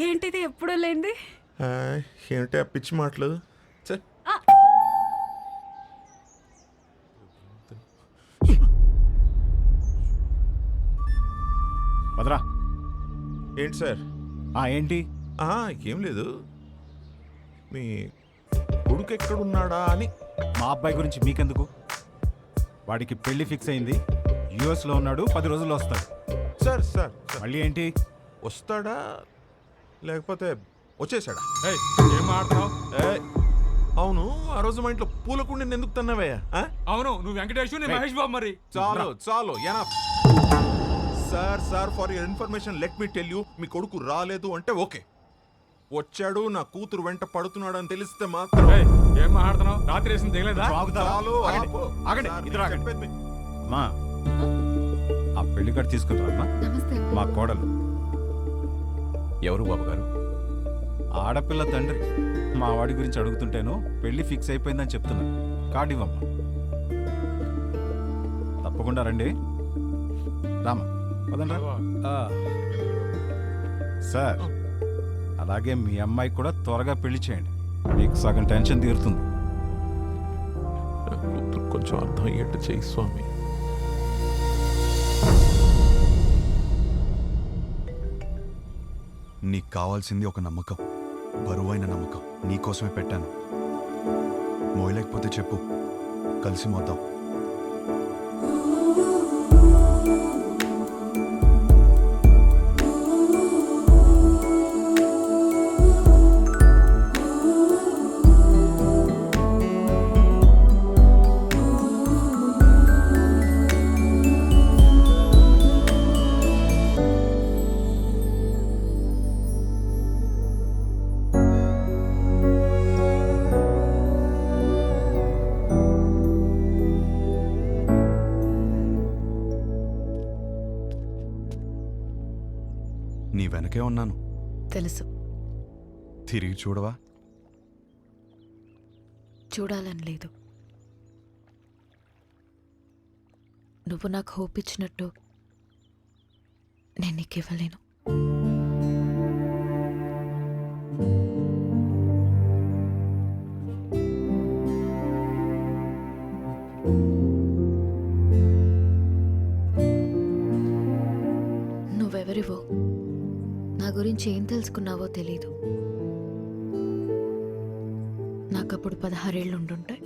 ఏంటిది ఎప్పుడూ లేనిది? ఏంటి ఆ పిచ్చి మాటలు? ఛే. వదరా. ఏంటి సార్? ఏంటి? ఏం లేదు, మీ కొడుకు ఎక్కడున్నాడా అని. మా అబ్బాయి గురించి మీకెందుకు? వాడికి పెళ్లి ఫిక్స్ అయింది, యుఎస్లో ఉన్నాడు, 10 రోజుల్లో వస్తాడు. సార్ సార్ మళ్ళీ ఏంటి? వస్తాడా లేకపోతే వచ్చేసాడా? ఏం మాట్లాడుతున్నావు? అవును, ఆ రోజు మా ఇంట్లో పూలకుండి ఎందుకు తన్నావయ్యా? అవును, నువ్వు వెంకటేష్, నేను మహేష్ బాబు. మరి చాలు చాలు, enough. Sir for your information let me tell you, మీ కొడుకు రాలేదు అంటే ఓకే, వచ్చాడు నా కూతురు వెంట పడుతున్నాడు అని తెలిస్తే మాత్రం. ఏం మాట్లాడుతున్నావు? రాత్రి వేసింది తెగలేదా? చాలు, ఆగండి, సార్, ఇద్దరు ఆగండి. చెప్పేది మీ- అమ్మా, ఆ పెళ్లి కార్డు తీసుకుంటారమ్మా. నమస్తే. మా కోడలు. ఎవరు బాబు గారు? ఆడపిల్ల తండ్రి. మా వాడి గురించి అడుగుతుంటేను పెళ్లి ఫిక్స్ అయిపోయిందని చెప్తున్నా. కార్డు ఇవ్వమ్మా. తప్పకుండా రండి. రామా, వదండి రా. సార్, అలాగే మీ అమ్మాయి కూడా త్వరగా పెళ్లి చేయండి, మీకు సగం టెన్షన్ తీరుతుంది. నా కూతురు కొంచెం అర్థం అయ్యేట్టు చేయి స్వామి. నీకు కావాల్సింది ఒక నమ్మకం, బరువైన నమ్మకం. నీకోసమే పెట్టాను. మోయలేకపోతే చెప్పు, కలిసి మోద్దాం. నీ వెనకే ఉన్నాను, తెలుసు. తిరిగి చూడవా? చూడాలని లేదు. నువ్వు నాకు హోప్ ఇచ్చినట్టు నేను నీకు ఇవ్వలేను. నువ్వెవరివో, నా గురించి ఏం తెలుసుకున్నావో తెలీదు. నాకప్పుడు 16 ఏళ్ళు ఉండుంటాయి.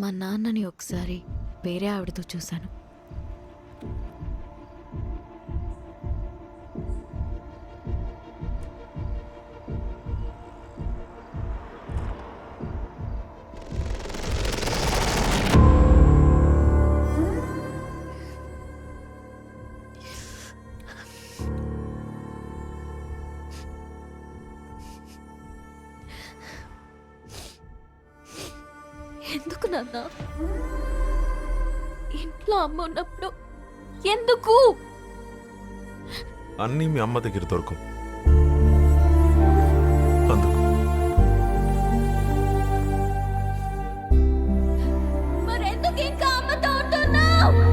మా నాన్నని ఒకసారి వేరే ఆవిడతో చూశాను. ఎందుకు నాన్న? ఇంట్లో అమ్మ ఉన్నప్పుడు ఎందుకు? అన్నీ మీ అమ్మ దగ్గర దొరకవు, అందుకు. మరెందుకు ఇంకా అమ్మతో ఉంటున్నావు?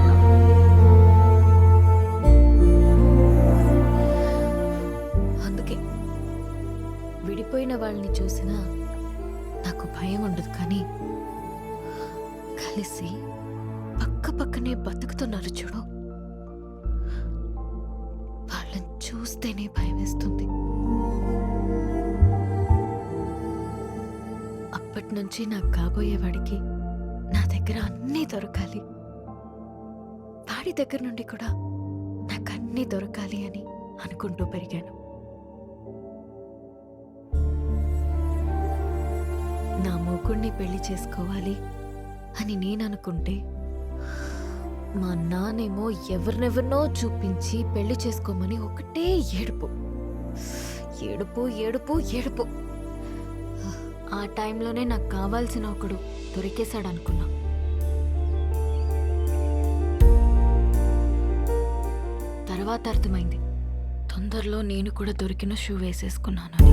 అందుకే విడిపోయిన వాళ్ళని చూసినా నాకు భయం ఉండదు, కానీ కలిసి పక్క పక్కనే బతుకుతున్నారు చూడు, వాళ్ళని చూస్తేనే భయం వేస్తుంది. అప్పటి నుంచి నాకు కాబోయేవాడికి నా దగ్గర అన్నీ దొరకాలి, వాడి దగ్గర నుండి కూడా నాకు అన్నీ దొరకాలి అని అనుకుంటూ పెరిగాను. నా మూకుణ్ణి పెళ్లి చేసుకోవాలి అని నేను అనుకుంటే, మా నాన్నేమో ఎవరినెవరినో చూపించి పెళ్లి చేసుకోమని ఒకటే ఏడుపు ఏడుపు ఏడుపు ఏడుపు. ఆ టైంలోనే నాకు కావాల్సిన ఒకడు దొరికేశాడనుకున్నా. తర్వాత అర్థమైంది, తొందరలో నేను కూడా దొరికిన షూ వేసేసుకున్నానని.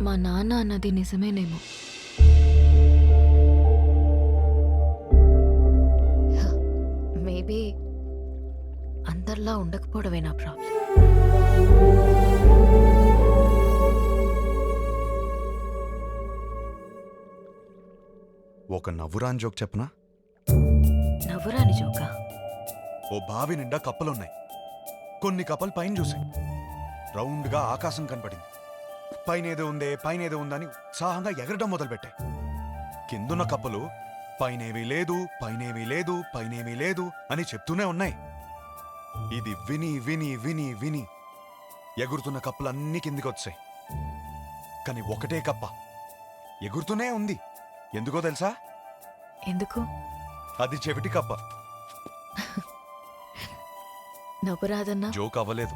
మా నాన్న అన్నది నిజమేనేమో. మేబీ అందరిలా ఉండకపోవడమే నా ప్రాబ్లం. ఒక నవ్వురాని జోక్ చెప్పనా? నవ్వురాని జోకా? ఓ బావి నిండా కప్పలున్నాయి. కొన్ని కప్పలు పైన చూసాయి. రౌండ్గా ఆకాశం కనపడింది. పైనేదో ఉందని ఉత్సాహంగా ఎగరడం మొదలుపెట్టాయి. కిందున్న కప్పలు పైనేమీ లేదు, పైనేమీ లేదు, పైనేమీ లేదు అని చెప్తూనే ఉన్నాయి. ఇది విని విని విని విని ఎగురుతున్న కప్పలన్నీ కిందికి వచ్చాయి. కానీ ఒకటే కప్ప ఎగురుతూనే ఉంది. ఎందుకో తెలుసా? ఎందుకు? అది చెవిటి కప్ప. నవ్వురాదన్నా? జోక్ అవ్వలేదు.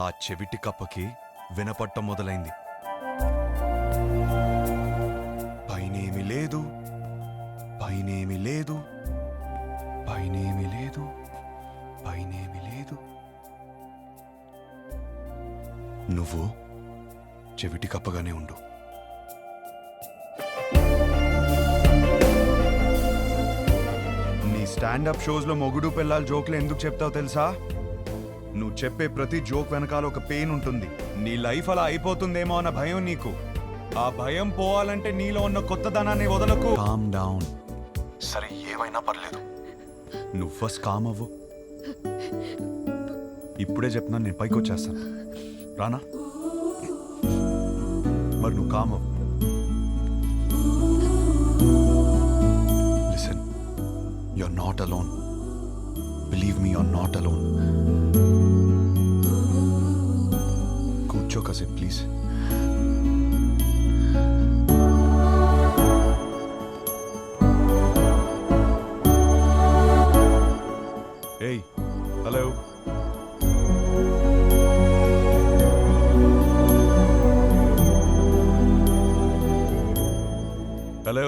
ఆ చెవిటి కప్పకి వినపట్టం మొదలైంది. పైనేమి లేదు, పైనేమి లేదు, పైనేమి లేదు, పైనేమి లేదు. నువ్వు చెవిటి కప్పగానే ఉండు. నీ స్టాండప్ షోస్లో మొగుడు పిల్లల జోక్లు ఎందుకు చెప్తావు తెలుసా? నువ్వు చెప్పే ప్రతి జోక్ వెనకాల ఒక పెయిన్ ఉంటుంది. నీ లైఫ్ అలా అయిపోతుందేమో అన్న భయం నీకు. ఆ భయం పోవాలంటే నీలో ఉన్న కొత్తదనాన్ని వదలకు. Calm down. సరే, ఏమైనా పర్లేదు. నువ్వు ఫస్ట్ కామ్ అవ్వు. ఇప్పుడే చెప్తున్నాను, నేను పైకి వచ్చేస్తాను. రానా? మరి నువ్వు కామ్ అవ్వు. Listen, you're not alone. Believe me, you're not alone. కూర్చో కాసేపు ప్లీజ్. ఏయ్, హలో. హలో.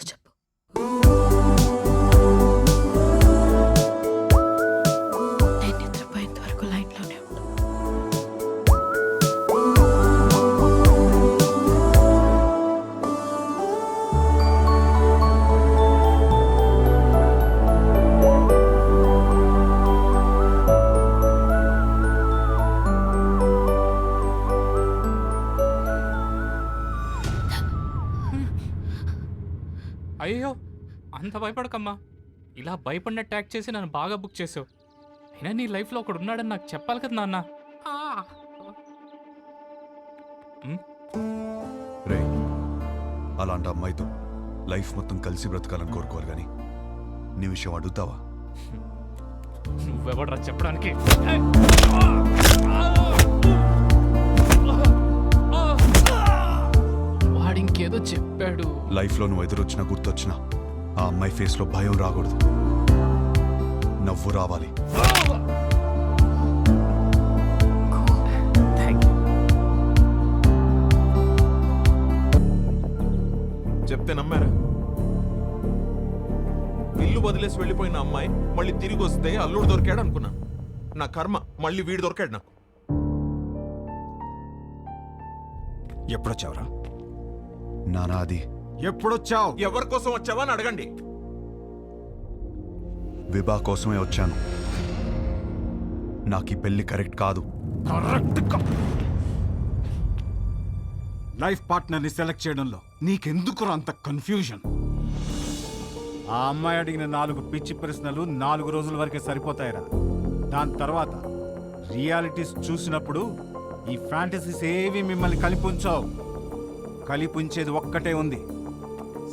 చెప్పు. నేను నిద్రపోయేంత వరకు లైన్లోనే ఉండు. అయ్యో, అంత భయపడకమ్మా. ఇలా భయపడినట్టు యాక్ట్ చేసి నన్ను బాగా బుక్ చేసావు. అయినా నీ లైఫ్లో ఒకడు ఉన్నాడని నాకు చెప్పాలి కదా నాన్న. రే, అలాంటి అమ్మాయితో లైఫ్ మొత్తం కలిసి బ్రతకాలని కోరుకోవాలి కానీ నీ విషయం అడుగుతావా? నువ్వెవడరా చెప్పడానికి? వాడింకేదో చెప్పాడు. లైఫ్లో నువ్వు ఎదురొచ్చినా గుర్తొచ్చినా ఆ అమ్మాయి ఫేస్లో భయం రాకూడదు, నవ్వు రావాలి. చెప్తే నమ్మారా? ఇల్లు వదిలేసి వెళ్ళిపోయిన అమ్మాయి మళ్ళీ తిరిగి వస్తే అల్లుడు దొరికాడు అనుకున్నాను. నా కర్మ, మళ్ళీ వీడు దొరికాడు నాకు. ఎప్పుడొచ్చావురా? నానా, అది ఎప్పుడొచ్చావు? ఎవరి కోసం వచ్చావా అని అడగండి. విభా కోసమే వచ్చాను. నాకు ఈ పెళ్లి కరెక్ట్ కాదు. లైఫ్ పార్ట్నర్ని సెలెక్ట్ చేయడంలో నీకెందుకు అంత కన్ఫ్యూజన్? ఆ అమ్మాయి అడిగిన 4 పిచ్చి ప్రశ్నలు 4 రోజుల వరకే సరిపోతాయిరా. దాని తర్వాత రియాలిటీస్ చూసినప్పుడు ఈ ఫ్యాంటసీస్ ఏవి మిమ్మల్ని కలిపుంచావు. కలిపుంచేది ఒక్కటే ఉంది,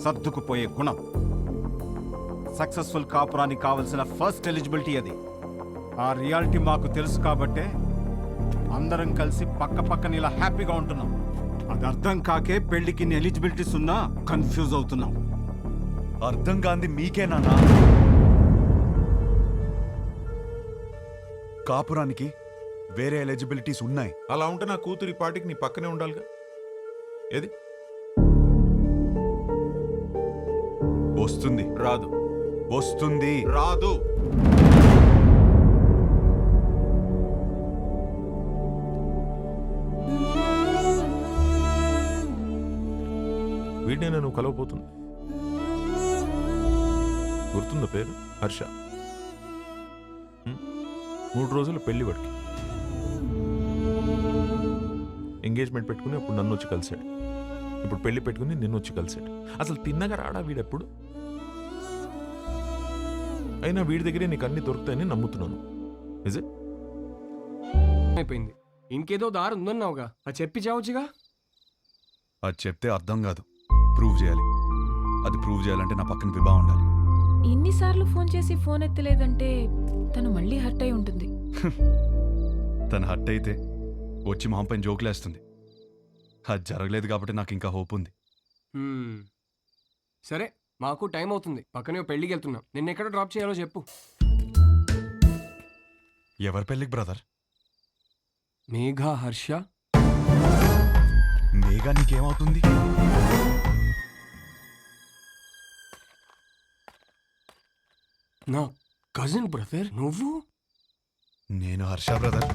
సర్దుకుపోయే గుణం. సక్సెస్ఫుల్ కాపురానికి కావలసిన ఫస్ట్ ఎలిజిబిలిటీ అది. ఆ రియాలిటీ మాకు తెలుసు కాబట్టే అందరం కలిసి పక్క పక్కన ఇలా హ్యాపీగా ఉంటున్నాం. అది అర్థం కాకే పెళ్లికి ఎలిజిబిలిటీస్ ఉన్నా కన్ఫ్యూజ్ అవుతున్నాం. అర్థం కాంది మీకే నాన్నా. కాపురానికి వేరే ఎలిజిబిలిటీస్ ఉన్నాయి. అలా ఉంటే నా కూతురి పాటికి నీ పక్కనే ఉండాలిగా. ఏది వస్తుంది? రాదు. వస్తుంది. రాదు. వీడినే నువ్వు కలవపోతుంది. గుర్తుందా పేరు? హర్ష. 3 రోజులు పెళ్లి వాడికి. ఎంగేజ్మెంట్ పెట్టుకుని అప్పుడు నన్ను వచ్చి కలిశాడు. ఇప్పుడు పెళ్లి పెట్టుకుని నిన్ను వచ్చి కలిశాడు. అసలు తిన్నగా రాడా వీడెప్పుడు? అయినా వీడి దగ్గరే నీకు అన్ని దొరుకుతాయని నమ్ముతున్నాను. Is it? అయిపోయింది. ఇంకేదో దారి ఉందన్నావుగా, అది చెప్పి చావచ్చుగా. అది చెప్తే అర్థం కాదు, ప్రూవ్ చేయాలి. అది ప్రూవ్ చేయాలంటే నా పక్కన విభా ఉండాలి. ఇన్నిసార్లు ఫోన్ చేసి ఫోన్ ఎత్తలేదంటే తను మళ్ళీ హర్ట్ అయి ఉంటుంది. తను హట్ అయితే వచ్చి మొహం పైన జోకులేస్తుంది. అది జరగలేదు కాబట్టి నాకు ఇంకా హోప్ ఉంది. సరే, మాకు టైం అవుతుంది. పక్కనే ఓ పెళ్ళికి వెళ్తున్నాం. నిన్నెక్కడ డ్రాప్ చేయాలో చెప్పు. ఎవరి పెళ్ళికి బ్రదర్? మేఘా, హర్ష. మేఘా నీకేమవుతుంది? నా కజిన్ బ్రదర్ నువ్వు. నేను హర్ష బ్రదర్.